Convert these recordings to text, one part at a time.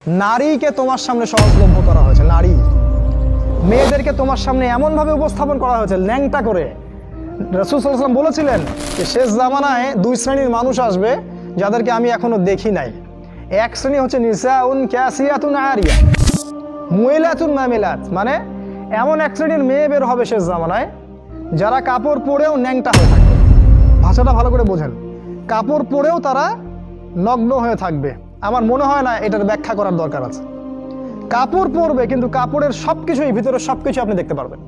নারীকে তোমার সামনে সহজলভ্য করা হয়েছে। নারী মেয়েদেরকে তোমার সামনে এমনভাবে উপস্থাপন করা হয়েছে ল্যাংটা করে। রাসূল সাল্লাল্লাহু আলাইহি ওয়াসাল্লাম বলেছিলেন যে শেষ জামানায় দুই শ্রেণীর মানুষ আসবে যাদেরকে আমি এখনো দেখি নাই। এক শ্রেণী হচ্ছে নিসাউন কাসিয়াতুন আরিয়া, মুইলাতুন মামিলাত, মানে এমন এক শ্রেণীর মেয়ে বের হবে শেষ জামানায় যারা কাপড় পরেও ন্যাংটা হয়ে থাকবে। ভাষাটা ভালো করে বোঝেন, কাপড় পরেও তারা নগ্ন হয়ে থাকবে। আমার মনে হয় না এটার ব্যাখ্যা করার দরকার আছে। কাপড় পরবে কিন্তু কাপড়ের সবকিছুই, ভিতরে সবকিছু আপনি দেখতে পারবেন,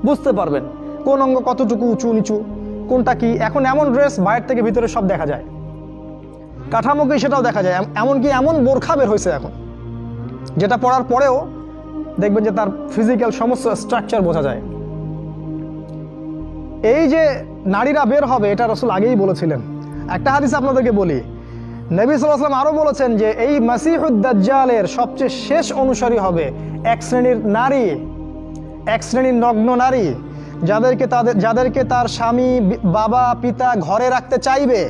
বুঝতে পারবেন কোন অঙ্গ কতটুকু উঁচু নিচু, কোনটা কি। এখন এমন ড্রেস বাইরে থেকে ভিতরে সব দেখা যায়, কাঠামোকে সেটাও দেখা যায়। এমনকি এমন বোরখা বের হয়েছে এখন যেটা পরার পরেও দেখবেন যে তার ফিজিক্যাল সমস্ত স্ট্রাকচার বোঝা যায়। এই যে নারীরা বের হবে এটা রাসূল আগেই বলেছিলেন। একটা হাদিস আপনাদেরকে বলি, নবী সাল্লাল্লাহু আলাইহি ওয়াসাল্লাম আরো বলেছেন যে এই মাসিহুদ দাজ্জালের সবচেয়ে শেষ অনুসারী হবে এক শ্রেণীর নারী, এক শ্রেণীর নগ্ন নারী যাদেরকে তার স্বামী বাবা পিতা ঘরে রাখতে চাইবে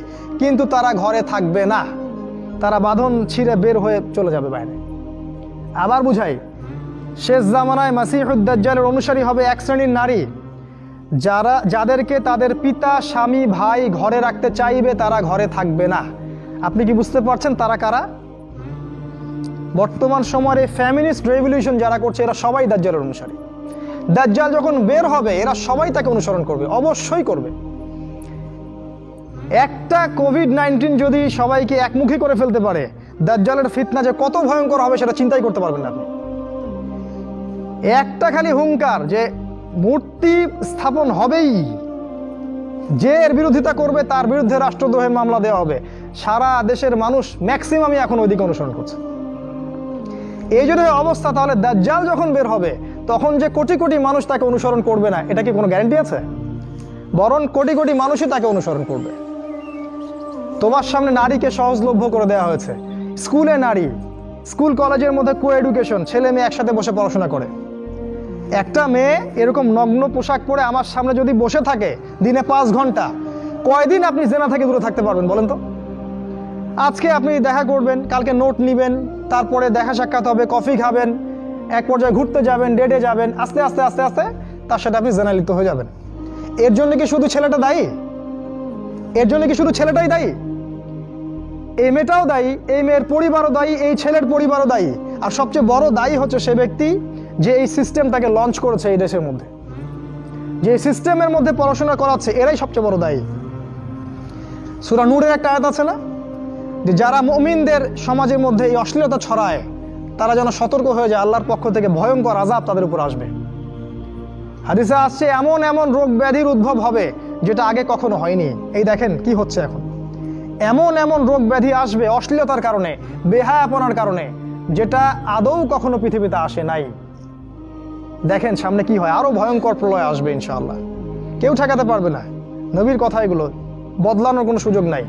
কিন্তু তারা ঘরে থাকবে না, তারা বাঁধন ছিঁড়ে বের হয়ে চলে যাবে বাইরে। আবার বুঝাই, শেষ জামানায় মাসিহুদ দাজ্জালের অনুসারী হবে এক শ্রেণীর নারী যাদেরকে তাদের পিতা স্বামী ভাই ঘরে রাখতে চাইবে, তারা ঘরে থাকবে না। আপনি কি বুঝতে পারছেন তারা কারা? বর্তমান সময়ে ফ্যামিনিস্ট রেভলিউশন যারা করছে এরা সবাই দাজ্জালের অনুসারী। দাজ্জাল যখন বের হবে এরা সবাই তাকে অনুসরণ করবে, অবশ্যই করবে। একটা কোভিড-19 যদি সবাইকে একমুখী করে ফেলতে পারে, দাজ্জালের ফিতনা যে কত ভয়ঙ্কর হবে সেটা চিন্তাই করতে পারবেন না আপনি। একটা খালি হুঙ্কার যে মূর্তি স্থাপন হবেই, যে এর বিরোধিতা করবে তার বিরুদ্ধে রাষ্ট্রদ্রোহের মামলা দেওয়া হবে। সারা দেশের মানুষ ম্যাক্সিমামই এখন ওইদিকে অনুসরণ করছে। এই যদি অবস্থা, তাহলে দাজ্জাল যখন বের হবে তখন যে কোটি কোটি মানুষ তাকে অনুসরণ করবে না এটা কি কোনো গ্যারান্টি আছে? বরং কোটি কোটি মানুষই তাকে অনুসরণ করবে। তোমার সামনে নারীকে সহজলভ্য করে দেওয়া হয়েছে। স্কুলে নারী, স্কুল কলেজের মধ্যে কো এডুকেশন, ছেলে মেয়ে একসাথে বসে পড়াশোনা করে। একটা মেয়ে এরকম নগ্ন পোশাক পরে আমার সামনে যদি বসে থাকে দিনে 5 ঘন্টা, কয়দিন আপনি জেনা থেকে দূরে থাকতে পারবেন বলেন তো? আজকে আপনি দেখা করবেন, কালকে নোট নেবেন, তারপরে দেখা সাক্ষাৎ হবে, কফি খাবেন, এক পর্যায়ে ঘুরতে যাবেন, ডেটে যাবেন, আস্তে আস্তে আস্তে আস্তে তার সাথে আপনি জেনায় লিপ্ত হয়ে যাবেন। এর জন্য কি শুধু ছেলেটা দায়ী? এর জন্য কি শুধু ছেলেটাই দায়ী? এই মেয়েটাও দায়ী, এই মেয়ের পরিবারও দায়ী, এই ছেলের পরিবারও দায়ী। আর সবচেয়ে বড় দায়ী হচ্ছে সে ব্যক্তি যে এই সিস্টেমটাকে লঞ্চ করেছে এই দেশের মধ্যে, যে সিস্টেমের মধ্যে পড়াশোনা করাচ্ছে, এরাই সবচেয়ে বড় দায়ী। সূরা নূরের একটা আয়াত আছে না, যে যারা মুমিনদের সমাজের মধ্যে এই অশ্লীলতা ছড়ায় তারা যেন সতর্ক হয়ে যায়, আল্লাহর পক্ষ থেকে ভয়ঙ্কর আযাব তাদের উপর আসবে। হাদিসে আসছে এমন এমন রোগ ব্যাধির উদ্ভব হবে যেটা আগে কখনো হয়নি। এই দেখেন কি হচ্ছে এখন, এমন এমন রোগ ব্যাধি আসবে অশ্লীলতার কারণে, বেহায়াপনার কারণে, যেটা আদৌ কখনো পৃথিবীতে আসে নাই। দেখেন সামনে কি হয়, আরো ভয়ঙ্কর প্রলয় আসবে ইনশাআল্লাহ, কেউ ঠেকাতে পারবে না। নবীর কথা এগুলো, বদলানোর কোনো সুযোগ নাই।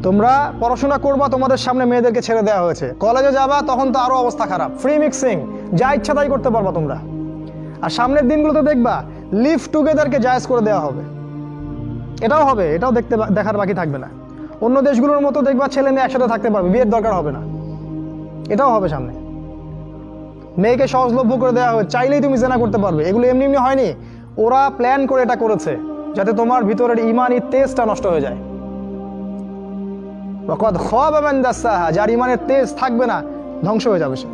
তোমরা পড়াশোনা করবা, তোমাদের সামনে মেয়েদেরকে ছেড়ে দেওয়া হয়েছে। কলেজে যাবা তখন তো আরো অবস্থা খারাপ, ফ্রি মিক্সিং, যা ইচ্ছা তাই করতে পারবা তোমরা। আর সামনের দিনগুলোতে দেখবা লিভ টুগেদারকে জায়েজ করে দেওয়া হবে, এটাও হবে, এটাও দেখার বাকি থাকবে না। অন্য দেশগুলোর মতো দেখবা ছেলে মেয়ে একসাথে থাকতে পারবে, বিয়ের দরকার হবে না, এটাও হবে সামনে। মেয়েকে সহজলভ্য করে দেওয়া হবে, চাইলেই তুমি জেনা করতে পারবে। এগুলো এমনি এমনি হয়নি, ওরা প্ল্যান করে এটা করেছে যাতে তোমার ভিতরের ইমানি তেজটা নষ্ট হয়ে যায়। যার ইমানের তেজ থাকবে না ধ্বংস হয়ে যাবে সে।